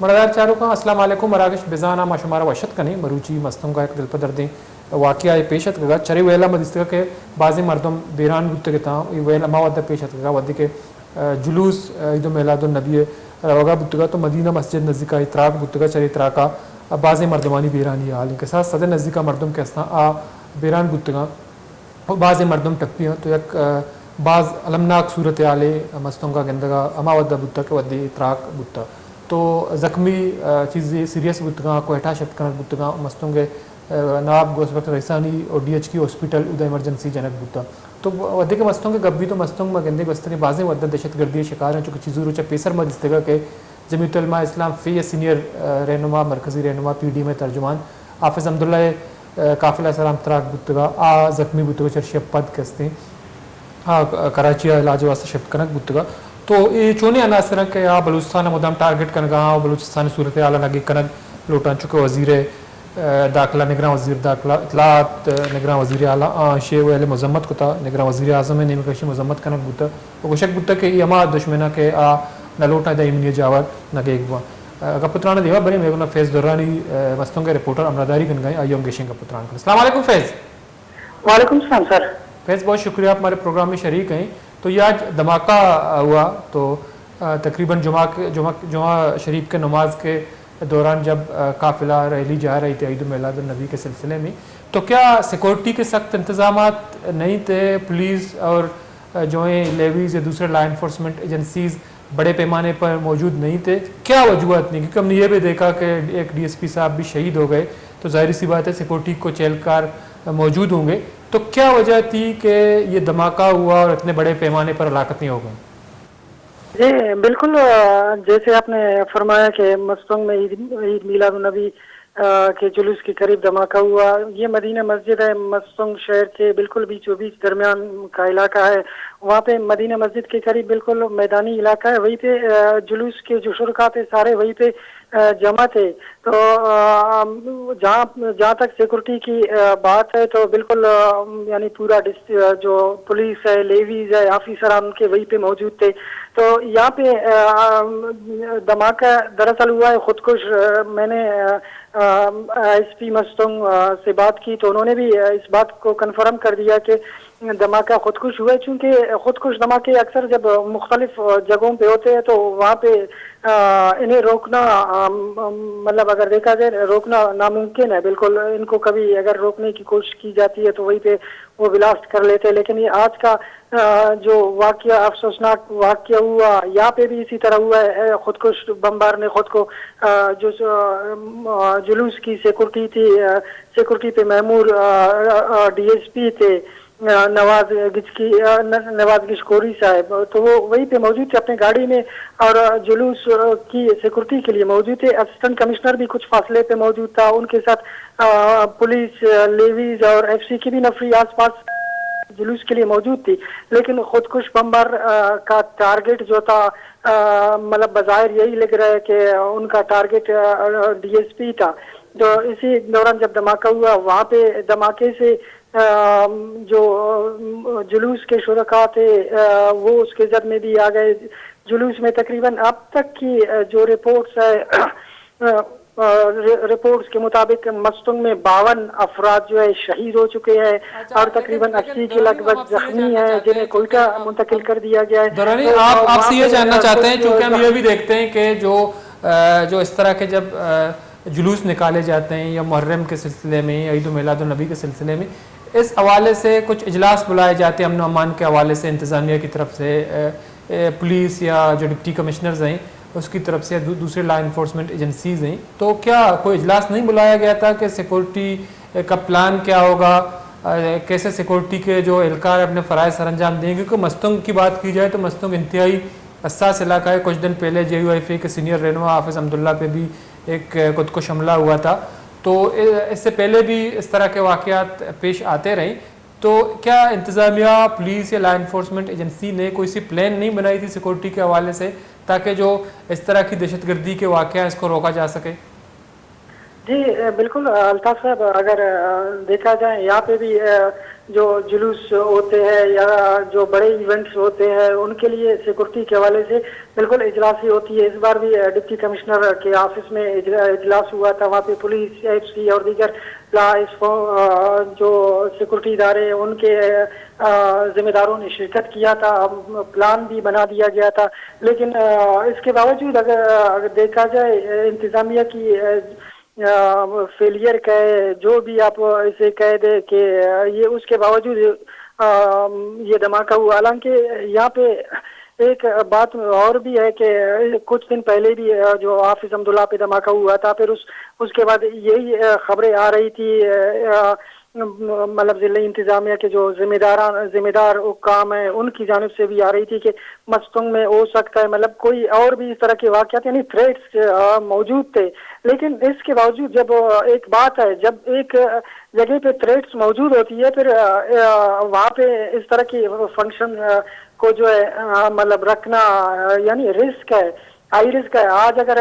مردار چاروں کا السلام علیکم مراکش بزانہ ماشمارا وشت کنی مروچی مستوں کا ایک دل پدردیں واقعہ پیشت گا چری ویلا مدستگا کے بعضی مردم بیران بودتے گتا ویلا ماودہ پیشت گا ودی کے جلوس عید میلاد النبی روگا بودتگا تو مدینہ مسجد نزدیکا اتراک بودتگا چری اتراکا بعضی مردمانی بیرانی حال کے ساتھ صدر نزدیکا مردم کے اسنا آ بیران بودتگا بعضی مردم ٹپی ہیں تو یک بعض المناک صورت حالے مستوں کا گندگا اما ودہ بودتا کہ ودی اتراک بودتا تو زخمی چیزیں سیریس بودتگا کوئٹہ شفٹ کنک بودتگا مستوں کے نواب گوس وقت رئیسانی اور ڈی ایچ کی ہاسپٹل ادھر ایمرجنسی جنک بودتا تو ودی کے مستوں کے گبی تو مستوں میں گندے بستری بعضیں ودہ دہشت گردی شکار ہیں چونکہ چیزوں روچہ پیسر مدستگا کہ جمعیت علماء اسلام فی سینئر رہنما مرکزی رہنما پی ڈی میں ترجمان حافظ حمداللہ قافلہ سلام تراک بودتگا آ زخمی بودتگا چرشی پد کستے کراچی علاج واسطہ شفٹ کنک بودتگا تو یہ چونے عناصر کہ آ بلوچستان مدام ٹارگٹ کنگا بلوچستان صورت حال نگی کنگ لوٹان چکے وزیر داخلہ نگراں وزیر داخلہ اطلاعات نگراں وزیر اعلیٰ شیخ ویل مذمت کتا نگراں وزیر اعظم نے کشی مذمت کنک بوتا وہ گوشک بوتا کہ یہ اما دشمنہ کہ آ نہ لوٹا دا ایمنی جاور نگے ایک بوا اگر پترانا دیوا بڑے میگونا فیض درانی مستوں کے رپورٹر امرداری کن گئے آئیوں گیشن کا پتران کن السلام علیکم فیض. وعلیکم السلام سر. فیض بہت شکریہ آپ ہمارے پروگرام میں شریک ہیں. تو یہ آج دھماکہ ہوا تو تقریباً جمعہ شریف کے نماز کے دوران جب قافلہ ریلی جا رہی تھی عید میلاد النبی کے سلسلے میں تو کیا سیکورٹی کے سخت انتظامات نہیں تھے؟ پولیس اور جو ہیں لیویز یا دوسرے لا انفورسمنٹ ایجنسیز بڑے پیمانے پر موجود نہیں تھے؟ کیا وجوہات نہیں؟ کیونکہ ہم نے یہ بھی دیکھا کہ ایک ڈی ایس پی صاحب بھی شہید ہو گئے تو ظاہری سی بات ہے سیکورٹی کو چہلکار موجود ہوں گے. تو کیا وجہ تھی کہ یہ دھماکہ ہوا اور اتنے بڑے پیمانے پر ہلاکتیں ہو گئیں؟ جی بالکل، جیسے آپ نے فرمایا کہ مستنگ میں عید میلاد النبی کے جلوس کے قریب دھماکہ ہوا. یہ مدینہ مسجد ہے، مستنگ شہر کے بالکل بیچوں بیچ درمیان کا علاقہ ہے. وہاں پہ مدینہ مسجد کے قریب بالکل میدانی علاقہ ہے. وہیں پہ جلوس کے جو شرکا تھے سارے وہیں پہ جمع تھے. تو جہاں تک سیکورٹی کی بات ہے تو بالکل یعنی پورا جو پولیس ہے، لیویز ہے، آفیسران کے وہیں پہ موجود تھے. تو یہاں پہ دھماکہ دراصل ہوا ہے خودکش. میں نے ایس پی مستنگ سے بات کی تو انہوں نے بھی اس بات کو کنفرم کر دیا کہ دھماکہ خودکش ہوا ہے. چونکہ خودکش دھماکے اکثر جب مختلف جگہوں پہ ہوتے ہیں تو وہاں پہ انہیں روکنا مطلب اگر دیکھا جائے روکنا ناممکن ہے. بالکل ان کو کبھی اگر روکنے کی کوشش کی جاتی ہے تو وہیں پہ وہ بلاسٹ کر لیتے ہیں. لیکن یہ آج کا جو واقعہ افسوسناک واقعہ ہوا یہاں پہ بھی اسی طرح ہوا ہے. خودکش بمبار نے خود کو جو جلوس کی سیکورٹی تھی، سیکورٹی پہ مامور ڈی ایس پی تھے نواز گشکوری صاحب، تو وہ وہیں پہ موجود تھے اپنے گاڑی میں اور جلوس کی سیکورٹی کے لیے موجود تھے. اسسٹنٹ کمشنر بھی کچھ فاصلے پہ موجود تھا، ان کے ساتھ پولیس، لیویز اور ایف سی کی بھی نفری آس پاس جلوس کے لیے موجود تھی. لیکن خودکش بمبار کا ٹارگٹ جو تھا مطلب بظاہر یہی لگ رہا ہے کہ ان کا ٹارگٹ ڈی ایس پی تھا. تو اسی دوران جب دھماکہ ہوا وہاں پہ دھماکے سے جو جلوس کے شرکا تھے وہ اس کے زد میں بھی آ گئے. جلوس میں تقریباً اب تک کی جو رپورٹس ہے رپورٹس کے مطابق مستنگ میں 52 افراد جو ہے شہید ہو چکے ہیں اور تقریباً 80 کے لگ بھگ زخمی ہیں جنہیں کوئٹہ منتقل کر دیا گیا ہے. دورانی آپ سے یہ جاننا چاہتے ہیں چونکہ ہم یہ بھی دیکھتے ہیں کہ جو اس طرح کے جب جلوس نکالے جاتے ہیں یا محرم کے سلسلے میں عید میلاد النبی کے سلسلے میں اس حوالے سے کچھ اجلاس بلائے جاتے ہیں امن و امان کے حوالے سے انتظامیہ کی طرف سے، پولیس یا جو ڈپٹی کمشنرز ہیں اس کی طرف سے، دوسرے لا انفورسمنٹ ایجنسیز ہیں. تو کیا کوئی اجلاس نہیں بلایا گیا تھا کہ سیکورٹی کا پلان کیا ہوگا، کیسے سیکورٹی کے جو اہلکار اپنے فرائض سر انجام دیں گے؟ کیونکہ مستنگ کی بات کی جائے تو مستنگ انتہائی حساس علاقہ ہے. کچھ دن پہلے جے یو ایف اے کے سینئر رہنما حافظ حمداللہ پہ بھی ایک خودکش حملہ ہوا تھا. تو اس سے پہلے بھی اس طرح کے واقعات پیش آتے رہیں. تو کیا انتظامیہ، پولیس یا لا انفورسمنٹ ایجنسی نے کوئی سی پلان نہیں بنائی تھی سیکورٹی کے حوالے سے تاکہ جو اس طرح کی دہشت گردی کے واقعہ اس کو روکا جا سکے؟ جی بالکل الطاف صاحب، اگر دیکھا جائے یہاں پہ بھی جو جلوس ہوتے ہیں یا جو بڑے ایونٹس ہوتے ہیں ان کے لیے سیکورٹی کے حوالے سے بالکل اجلاس ہی ہوتی ہے. اس بار بھی ڈپٹی کمشنر کے آفس میں اجلاس ہوا تھا. وہاں پہ پولیس, ایف سی اور دیگر جو سیکورٹی ادارے ہیں ان کے ذمہ داروں نے شرکت کیا تھا. پلان بھی بنا دیا گیا تھا, لیکن اس کے باوجود اگر دیکھا جائے انتظامیہ کی فیلئر کہے, جو بھی آپ اسے کہہ دیں کہ یہ اس کے باوجود یہ دھماکہ ہوا. حالانکہ یہاں پہ ایک بات اور بھی ہے کہ کچھ دن پہلے بھی جو حافظ حمداللہ پہ دھماکہ ہوا تھا, پھر اس کے بعد یہی خبریں آ رہی تھی مطلب ضلعی انتظامیہ کے جو ذمہ دار حکام ہیں ان کی جانب سے بھی آ رہی تھی کہ مستنگ میں ہو سکتا ہے, مطلب کوئی اور بھی اس طرح کے واقعات یعنی تھریٹس موجود تھے. لیکن اس کے باوجود جب ایک بات ہے, جب ایک جگہ پہ تھریٹس موجود ہوتی ہے, پھر وہاں پہ اس طرح کی فنکشن کو جو ہے مطلب رکھنا یعنی رسک ہے, ہائی رسک ہے. آج اگر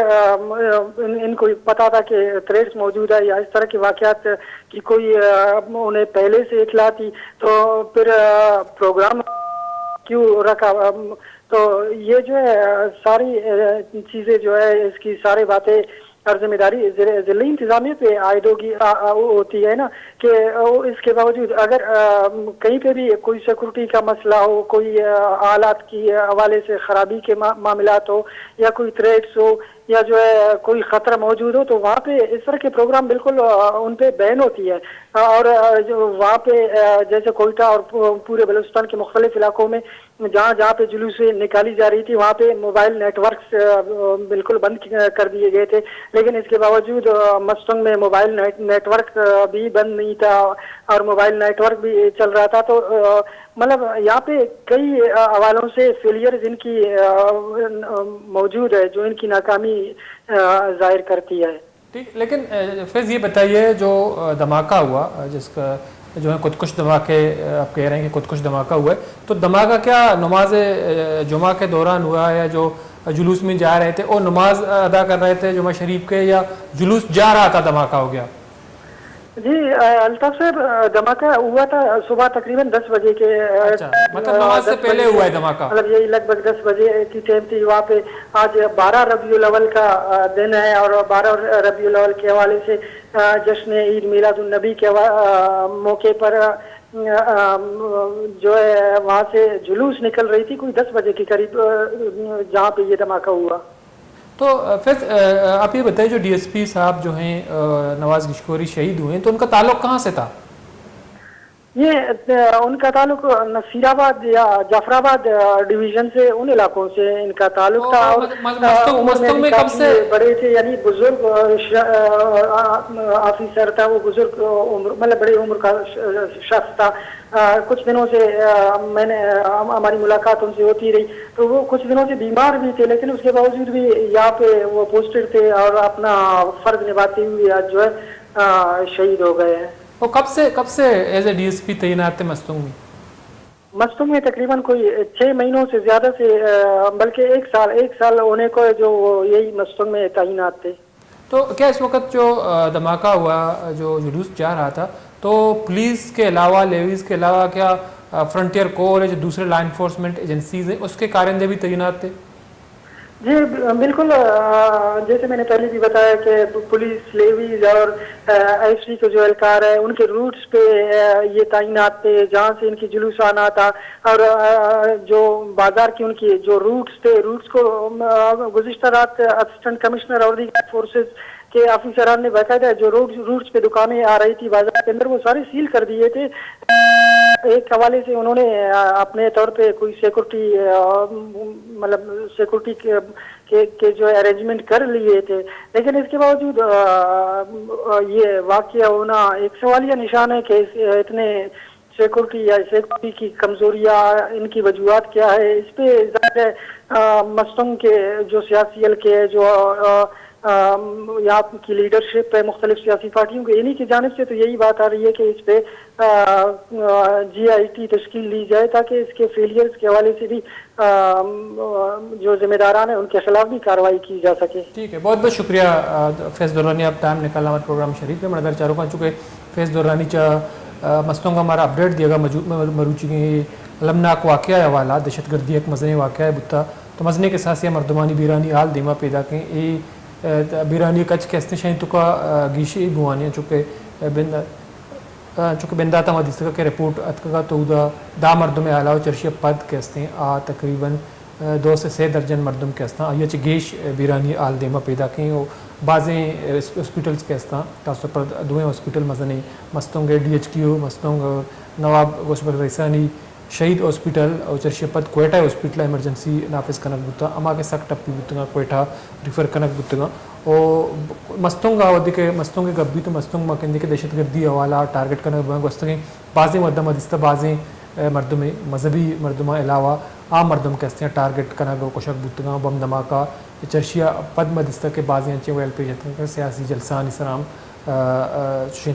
ان کو پتا تھا کہ تھریٹس موجود ہے یا اس طرح کے واقعات کی کوئی انہیں پہلے سے اطلاع تھی, تو پھر پروگرام کیوں رکھا؟ تو یہ جو ہے ساری چیزیں جو ہے اس کی ساری باتیں اور ذمہ داری ضلعی انتظامیہ پہ عائد ہوتی ہے نا, کہ اس کے باوجود اگر کہیں پہ بھی کوئی سیکورٹی کا مسئلہ ہو, کوئی آلات کی حوالے سے خرابی کے معاملات ہو یا کوئی تھریٹس ہو یا جو ہے کوئی خطرہ موجود ہو, تو وہاں پہ اس طرح کے پروگرام بالکل ان پہ بین ہوتی ہے. اور جو وہاں پہ جیسے کوئٹہ اور پورے بلوچستان کے مختلف علاقوں میں جہاں پہ جلوس نکالی جا رہی تھی وہاں پہ موبائل نیٹ ورکس بالکل بند کر دیے گئے تھے, لیکن اس کے باوجود مستنگ میں موبائل نیٹ ورک بھی بند نہیں تھا اور موبائل نیٹ ورک بھی چل رہا تھا. تو مطلب یہاں پہ کئی حوالوں سے فیلئرز ان کی موجود ہے جو ان کی ناکامی ظاہر کرتی ہے. ٹھیک, لیکن فیض یہ بتائیے جو دھماکہ ہوا, جس کا جو ہے خودکش دھماکے آپ کہہ رہے ہیں کہ خودکش دھماکہ ہوا ہے, تو دھماکہ کیا نماز جمعہ کے دوران ہوا ہے, جو جلوس میں جا رہے تھے اور نماز ادا کر رہے تھے جمعہ شریف کے, یا جلوس جا رہا تھا دھماکہ ہو گیا؟ جی الطاف صاحب, دھماکہ ہوا تھا صبح تقریباً 10 بجے کے, مطلب نماز سے پہلے ہوا ہے دھماکہ, مطلب یہی لگ بھگ 10 بجے کی ٹائم تھی. وہاں پہ آج 12 ربیع الاول کا دن ہے اور 12 ربیع الاول کے حوالے سے جشن عید میلاد النبی کے موقع پر جو ہے وہاں سے جلوس نکل رہی تھی کوئی 10 بجے کے قریب جہاں پہ یہ دھماکہ ہوا. تو فیض آپ یہ بتائیے جو ڈی ایس پی صاحب جو ہیں نواز گشکوری شہید ہوئے ہیں, تو ان کا تعلق کہاں سے تھا؟ یہ ان کا تعلق نصیر آباد یا جعفر آباد ڈویژن سے, ان علاقوں سے ان کا تعلق تھا. اور مستنگ میں کب سے بڑے تھے, یعنی بزرگ آفیسر تھا, وہ بزرگ مطلب بڑے عمر کا شخص تھا. کچھ دنوں سے ہماری ملاقات ان سے ہوتی رہی, تو وہ کچھ دنوں سے بیمار بھی تھے, لیکن اس کے باوجود بھی یہاں پہ وہ پوسٹڈ تھے اور اپنا فرض نبھاتے ہوئے آج جو ہے شہید ہو گئے ہیں. وہ کب سے as a D S P تعینات تھے مستنگ میں؟ مستنگ میں تقریباً کوئی 6 مہینوں سے زیادہ سے, بلکہ ایک سال ہونے کو جو یہی مستنگ میں تعینات تھے. تو کیا اس وقت جو دھماکہ ہوا, جو جلوس جا رہا تھا, تو پولیس کے علاوہ, لیویز کے علاوہ کیا فرنٹیئر کور ہے جو دوسرے لا انفورسمنٹ ایجنسیز ہیں اس کے کارندے بھی تعینات تھے؟ جی بالکل, جیسے میں نے پہلے بھی بتایا کہ پولیس, لیویز اور ایف سی کے جو اہلکار ہے ان کے روٹس پہ یہ تعینات تھے جہاں سے ان کی جلوس آنا تھا. اور جو بازار کی ان کی جو روٹس تھے, روٹس کو گزشتہ رات اسسٹنٹ کمشنر اور دیگر فورسز کے آفیسران نے باقاعدہ جو روٹس پہ دکانیں آ رہی تھی بازار کے اندر, وہ سارے سیل کر دیے تھے. ایک حوالے سے انہوں نے اپنے طور پہ کوئی سیکورٹی مطلب سیکورٹی کے جو ارینجمنٹ کر لیے تھے, لیکن اس کے باوجود یہ واقعہ ہونا ایک سوالیہ نشان ہے کہ اتنے سیکورٹی کی کمزوریاں, ان کی وجوہات کیا ہے. اس پہ ظاہر ہے مستنگ کے جو سیاسی حلقے جو یہاں کی لیڈرشپ ہے مختلف سیاسی پارٹیوں کے, انہی کی جانب سے تو یہی بات آ رہی ہے کہ اس پہ GIT تشکیل لی جائے تاکہ اس کے فیلئرز کے حوالے سے بھی جو ذمہ داران ہیں ان کے خلاف بھی کارروائی کی جا سکے. ٹھیک ہے, بہت بہت شکریہ فیض درانی, آپ ٹائم نکالنا ہمارے پروگرام شریف میں. من اگر چاروں کا چکے فیض درانی मस्तों का हमारा अपडेट दिएगा मरूची के अलमनाक वाक़या हवाला दहशत गर्दी एक मजने वाक़या बुता तो मजने के साथ मर्दमानी बीरानी हाल दिमा पैदा के बीरानी कच कैसे शायद तो का गीशी बुआनी चूँकि बिंदा तमा दिसका के रिपोर्ट अतका तो उदा दा मर्दों में अलावा चर्चिया पद कहते हैं तकरीबन 2 से 3 दर्जन मर्दम कहते हैं ये गेश बीरानी आल देमा पैदा की वो बाज़ें हॉस्पिटल्स कहते हैं खास तौर पर दुए हॉस्पिटल मजनी मस्तोंगे DHQ मस्तोंग नवाब गोशबर रईसानी शहीद हॉस्पिटल और चर्चिया पद कोयटा हॉस्पिटल इमरजेंसी नाफिस कनक बुता अमा के सख्त टप्पी बुतगा कोयटा रिफर कनक बुतगा और मस्तोंग आवधी के मस्तोंग गब्बी तो मस्तोंग मकंदी के दहशत गर्दी हवाला टारगेट करने वस्तुएं बाज़ें मर्दम अधिस्ता बाज़ें मर्दों में मजहबी मर्दमा अलावा आम मर्दम कहते हैं टारगेट करना गो कोशक बुतगा बम धमाका चर्चिया पद मदिस्ता के बाज़ें अच्छे वेल पे जाते सियासी जलसान इसराम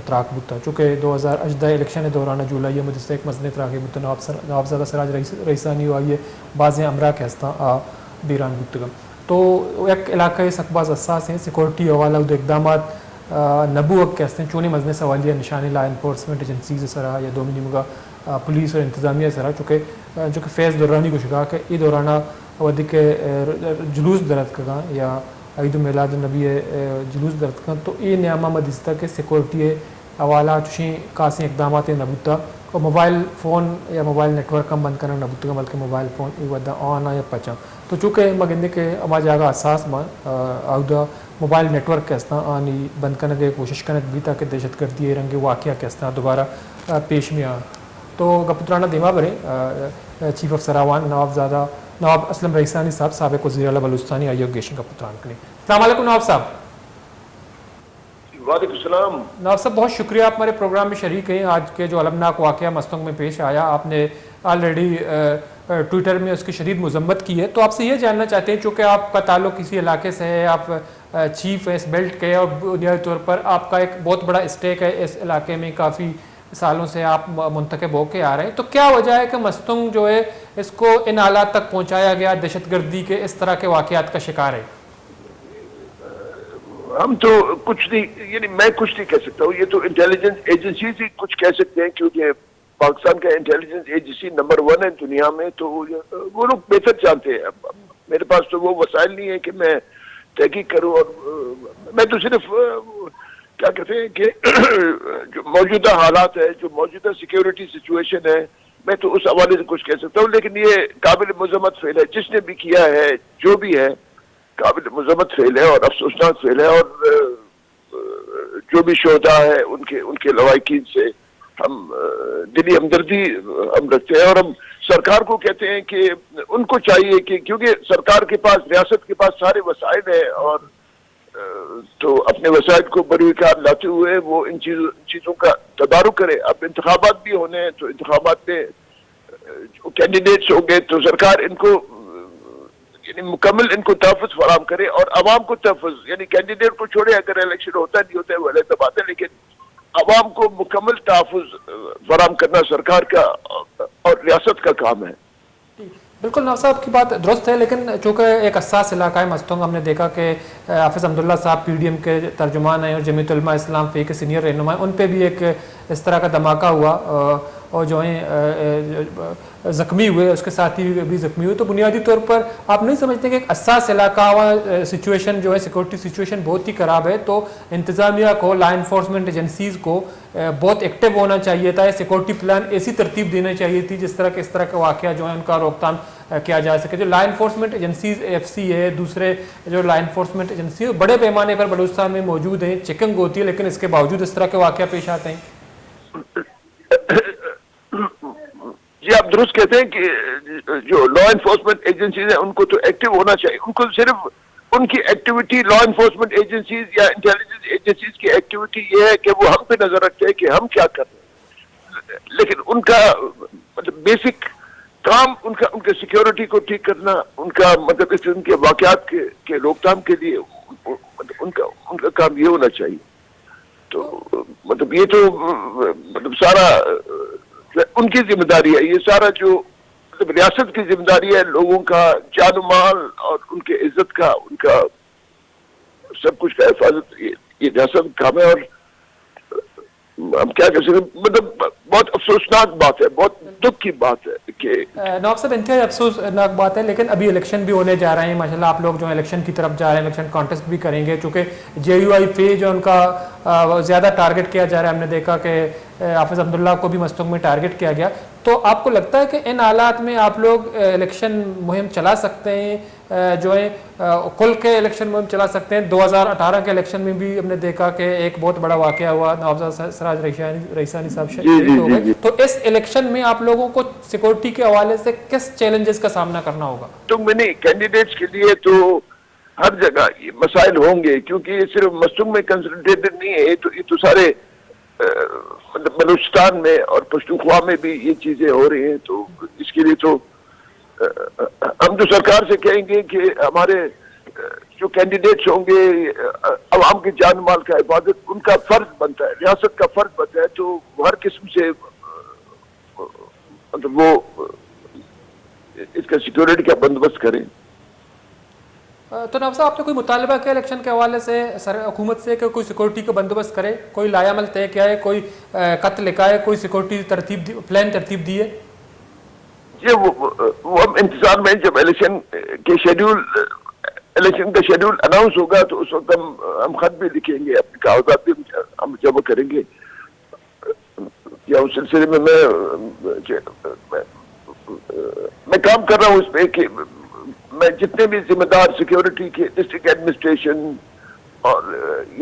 त्राक बुता चूँकि 2018 इलेक्शन दौरान जुलाई मदिस्ता एक मजने त्राके बुता नवाबजादा सराज रईसानी आई बाज़ें अमरा कहता बीरान बुतगा तो एक इलाका सकबाज असास हैं सिक्योरिटी हवाला इकदाम नबू कहते हैं चूनी मजने सवालिया निशानी ला इन्फोर्समेंट एजेंसीज सरा या दोमिनिमुगा पुलिस और इंतज़ामिया सरा चूँकि फैज़ दौरानी को शिका के ई दौराना वधी के जुलूस दरद का या ईद मिलाद नबी जुलूस दरद का तो ये नियामा मदिस्ता के सिक्योरिटी हवाला चुशी कासी इकदाम नबूता और मोबाइल फ़ोन या मोबाइल नेटवर्क कम बंद करना नबूता बल्कि मोबाइल फ़ोन ये वदा ऑन या पचा तो चूँकि मगिंदे के अमा जागा असास में आउदा मोबाइल नेटवर्क कहता आनी बंद करने की कोशिश करने भी ताकि दहशत गर्दी रंगे वाक़या कहता दोबारा पेश में आ तो गपुत्राना दिमा भरे चीफ ऑफ सरावान नवाब असलम रईसानी साहब साबिक़ वज़ीर आला बलूचिस्तानी आयोग गेशन गपुत्रान के लिए अस्सलाम वालेकुम नवाब साहब। वालेकुम सलाम। नवाब साहब बहुत शुक्रिया आप हमारे प्रोग्राम में शरीक हैं। आज के जो अलमनाक वाक़या मस्तोंग में पेश आया आपने ऑलरेडी ट्विटर में उसकी शदीद मजम्मत की है तो आपसे ये जानना चाहते हैं चूँकि आपका ताल्लुक़ किसी इलाके से है आप चीफ है इस बेल्ट के और बुनियादी तौर पर आपका एक बहुत बड़ा स्टेक है इस इलाके में काफ़ी सालों से आप मुंतखब होके आ रहे हैं तो क्या वजह है कि मस्तोंग जो है इसको इन हालात तक पहुँचाया गया दहशत गर्दी के इस तरह के वाक़यात का शिकार है? हम तो कुछ नहीं यानी मैं कुछ नहीं कह सकता हूँ ये तो इंटेलिजेंस एजेंसी ही कुछ कह सकते हैं क्योंकि पाकिस्तान का इंटेलिजेंस एजेंसी नंबर 1 है दुनिया में तो वो लोग बेहतर जानते हैं। मेरे पास तो वो वसाइल नहीं है कि मैं तहकीक करूँ और मैं तो सिर्फ क्या कहते हैं कि जो मौजूदा हालात है जो मौजूदा सिक्योरिटी सिचुएशन है मैं तो उस हवाले से कुछ कह सकता हूँ लेकिन ये काबिल मजम्मत फेल है जिसने भी किया है जो भी है काबिल मजम्मत फेल है और अफसोसनाक फेल है और जो भी शोधा है उनके लवाकिन से हम दिली हमदर्दी हम रखते हैं और हम सरकार को कहते हैं कि उनको चाहिए कि क्योंकि सरकार के पास रियासत के पास सारे वसाइल है और तो अपने वसाइल को बरूकार लाते हुए वो इन चीज़ों का तदारुक करे। अब इंतखाबात भी होने हैं तो इंतखाबात में जो कैंडिडेट्स होंगे तो सरकार इनको यानी मुकम्मल इनको तहफ़्फ़ुज़ फराम करे और आवाम को तहफ़्फ़ुज़ यानी कैंडिडेट को छोड़े अगर इलेक्शन होता नहीं होता है वो अलग बात है लेकिन आवाम को मुकम्मल तहफ़्फ़ुज़ फराम करना सरकार का और रियासत का काम है। बिल्कुल नवाब साहब की बात दुरुस्त है लेकिन चूँकि एक हसास इलाका है मस्तोंग हमने देखा कि हाफिज़ अब्दुल्ला साहब PDM के तर्जुमान हैं और जमीयत उलमा इस्लाम फ़ी के सीनियर रहनुमा उन पे भी एक इस तरह का धमाका हुआ और जो है ज़ख्मी हुए उसके साथी भी ज़ख्मी हुए तो बुनियादी तौर पर आप नहीं समझते कि एक हसास इलाका हुआ सिचुएशन जो है सिक्योरिटी सिचुएशन बहुत ही ख़राब है तो इंतज़ामिया को लॉ इन्फोर्समेंट एजेंसीज़ को बहुत एक्टिव होना चाहिए था सिक्योरिटी प्लान ऐसी तरतीब देनी चाहिए थी जिस तरह के इस तरह के वाक़या जो है उनका रोकथाम किया जा सके। जो लॉ इन्फोर्समेंट एजेंसीज FC है दूसरे जो लॉ इन्फोर्समेंट एजेंसी बड़े पैमाने पर बलूचिस्तान में मौजूद हैं चेकिंग होती है लेकिन इसके बावजूद इस तरह के वाक़या पेश आते हैं। जी आप दुरुस्त कहते हैं कि जो लॉ इन्फोर्समेंट एजेंसीज हैं उनको तो एक्टिव होना चाहिए उनको सिर्फ उनकी एक्टिविटी लॉ इन्फोर्समेंट एजेंसीज या इंटेलिजेंस एजेंसीज की एक्टिविटी ये है कि वो हम पे नजर रखते हैं कि हम क्या कर रहे हैं लेकिन उनका मतलब बेसिक काम उनके सिक्योरिटी को ठीक करना उनका मतलब इस उनके वाक़यात के रोकथाम के लिए मतलब उनका काम ये होना चाहिए। तो मतलब ये तो मतलब सारा उनकी जिम्मेदारी है ये सारा जो मतलब रियासत की जिम्मेदारी है लोगों का जान माल और उनके इज्जत का उनका सब कुछ का हिफाजत ये रियासत काम है और हम क्या कर सकते, मतलब बहुत अफसोसनाक बात है, बहुत दुख की बात है कि नवाब साहब इंतहाई अफसोसनाक बात है, लेकिन अभी इलेक्शन भी होने जा रहे हैं माशाल्लाह, आप लोग जो इलेक्शन की तरफ जा रहे हैं, इलेक्शन कॉन्टेस्ट भी करेंगे, चूँकि JUI फे जो उनका ज़्यादा टारगेट किया जा रहा है, हमने देखा कि हाफिज़ अब्दुल्ला को भी मस्तूंग में टारगेट किया गया, तो आपको लगता है कि इन हालात में आप लोग इलेक्शन मुहिम चला सकते हैं, जो है खुल के इलेक्शन मुहिम चला सकते हैं? 2018 के इलेक्शन में भी हमने देखा कि एक बहुत बड़ा वाक़या हुआ, नवाब सराज रईसानी साहब शहीद हो गए, तो इस इलेक्शन में आप लोगों को सिक्योरिटी के हवाले से किस चैलेंजेस का सामना करना होगा? तो मैंने कैंडिडेट्स के लिए तो हर जगह ये मसाइल होंगे, क्योंकि ये सिर्फ मस्तूंग में कंसंट्रेटेड नहीं है, ये तो सारे बलूचिस्तान में और पश्तूनख्वा में भी ये चीजें हो रही हैं। तो इसके लिए तो हम तो सरकार से कहेंगे कि हमारे जो कैंडिडेट्स होंगे, अवाम की जान माल का हिफाजत उनका फर्ज बनता है, रियासत का फर्ज बनता है, तो हर किस्म से मतलब वो इसका सिक्योरिटी का बंदोबस्त करें। तो नवाब साहब, आपने कोई मुतालबा किया इलेक्शन के हवाले से हुकूमत से कि कोई सिक्योरिटी का बंदोबस्त करे, कोई लायामल तय किया है, कोई खत लिखा है, कोई सिक्योरिटी प्लान तरतीब दी है? ये वो हम इंतजार में, जब इलेक्शन का शेड्यूल अनाउंस होगा तो उस वक्त हम खत भी लिखेंगे, अपने कागजात भी हम जमा करेंगे। या उस सिलसिले में मैं काम कर रहा हूँ इस पे कि मैं जितने भी जिम्मेदार सिक्योरिटी के, डिस्ट्रिक्ट एडमिनिस्ट्रेशन और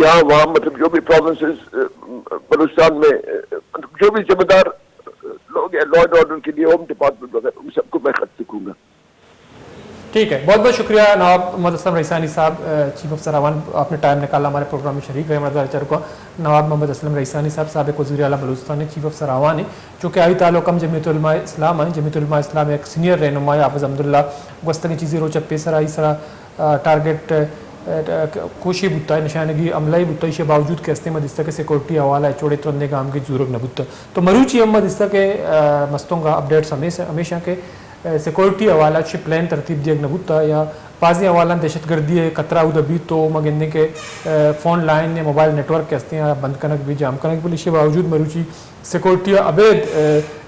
यहाँ वहाँ, मतलब जो भी प्रोविंसेस बलूचिस्तान में, मतलब जो भी जिम्मेदार लोग हैं लॉ एंड ऑर्डर के लिए, होम डिपार्टमेंट वगैरह, उन सबको मैं खत लिखूंगा। ठीक है, बहुत बहुत शुक्रिया नवाब मोहम्मद असलम रईसानी साहब, चीफ ऑफ सरावान, आपने टाइम निकाला हमारे प्रोग्राम में शरीक रहे हमारे चर को। नवाब मोहम्मद असलम रईसानी साहब साबिक़ वज़ीर आला बलूचिस्तान, चीफ ऑफ सरावान है, चूँकि आई ताल्लुक़ जमीयत उलमा इस्लाम है, जमीयत उलमा इस्लाम एक सीनियर रहनुमा हाफिज़ अब्दुल्ला वस्तनी चीज़ें रोचक पेसर आई सरा टारगेट कोशी बुता निशानगी अमलाई बुता इसे बावजूद के हस्ते मद के सिक्योरिटी हवाला है चोड़े तुरंदे गाम की जरूरत न बुता, तो मरूची अहमद इस के मस्तों का अपडेट्स हमेशा के सिक्योरिटी हवाला से प्लान तरतीब दिया नबूता या बाजी हवाला दहशत गर्दी है खतरा उदबी, तो मगने के फ़ोन लाइन या मोबाइल नेटवर्क के हस्ते बंद कनक भी जाम कनक भी इसके बावजूद मरूची सिक्योरिटी अबेद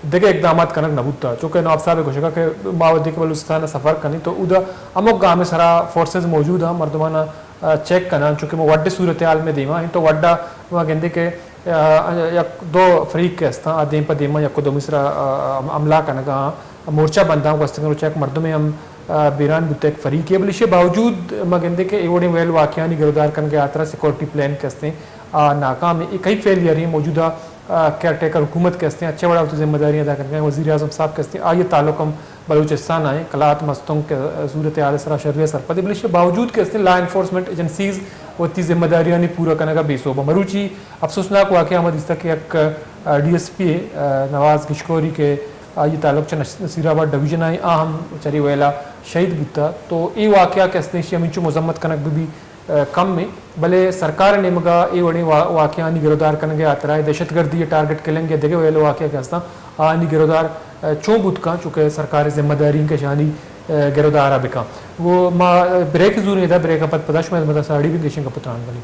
देखे इकदाम कनक नबूता, चूँकि नवाब साहब घोषणा के मावदी के बलूचिस्तान सफ़र करनी, तो उदा अमुक गाँव में सारा फोर्सेज मौजूद है मरदमाना चेक करना, चूँकि वो वड्डे सूरत हाल में देवा है, तो वड्डा वहाँ कहते के या दो फरीक के हस्ता आदेम पर देमा या दो मिसरा अमला कनका मोर्चा बंदा वस्तु चेक मर्द में हम बीरान बुते एक फरीक है, बल्कि बावजूद मगंदे के एवोड़े वेल वाक़या गिरफ्तार करने के आतरा सिक्योरिटी प्लान के हस्ते नाकाम है, कई फेलियर हैं मौजूदा केयर टेकर हुकूमत के हस्ते अच्छे बड़ा तो जिम्मेदारी अदा करने वज़ीर आज़म साहब के हस्ते आइए ताल्लुक़ हम बलूचिस्तान आए कलात मस्तों के सूरत हाल सरा शर्र सरपद, बल्कि बावजूद के हस्ते लॉ इन्फोर्समेंट एजेंसीज़ वो ती जिम्मेदारियाँ नहीं पूरा करने का बेसोबा मरूची अफसोसनाक वाक़या मद इस तक एक DSP नवाज़ गिशकोरी के ये ताल्लुक नसीराबाद डिवीजन आई अहम चरी वेला शहीद बुता, तो ये वाक़या के हस्ते मिंचू मजम्मत कनक भी कम में भले सरकार ने मगा ये वड़े वाक़या गिरफ्तार करने आतरा दहशत गर्दी टारगेट करेंगे देखे वेले वाक़या के हस्ता आनी गिरफ्तार चो बुत का, चूँकि सरकारी जिम्मेदारी के शानी गिरफ्तार बिका वो माँ ब्रेक जरूर था ब्रेक अपत पदाश में साड़ी भी देशों का पुत्रान बनी।